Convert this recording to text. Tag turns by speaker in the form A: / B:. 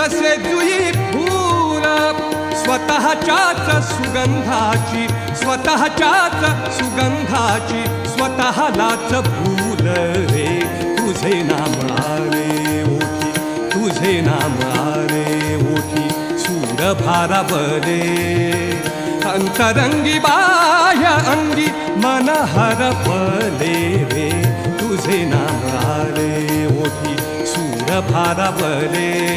A: जसे जुई फूल स्वतःच्याच सुगंधाची, स्वतःच्याच सुगंधाची स्वतःलाच भूल रे. तुझे नाम आले ओठी, तुझे नाम आले ओठी, सूर भारावले अंतरंगी बाह्य अंगी मन हरपले रे. तुझे नाम आले ओठी, सूर भारावले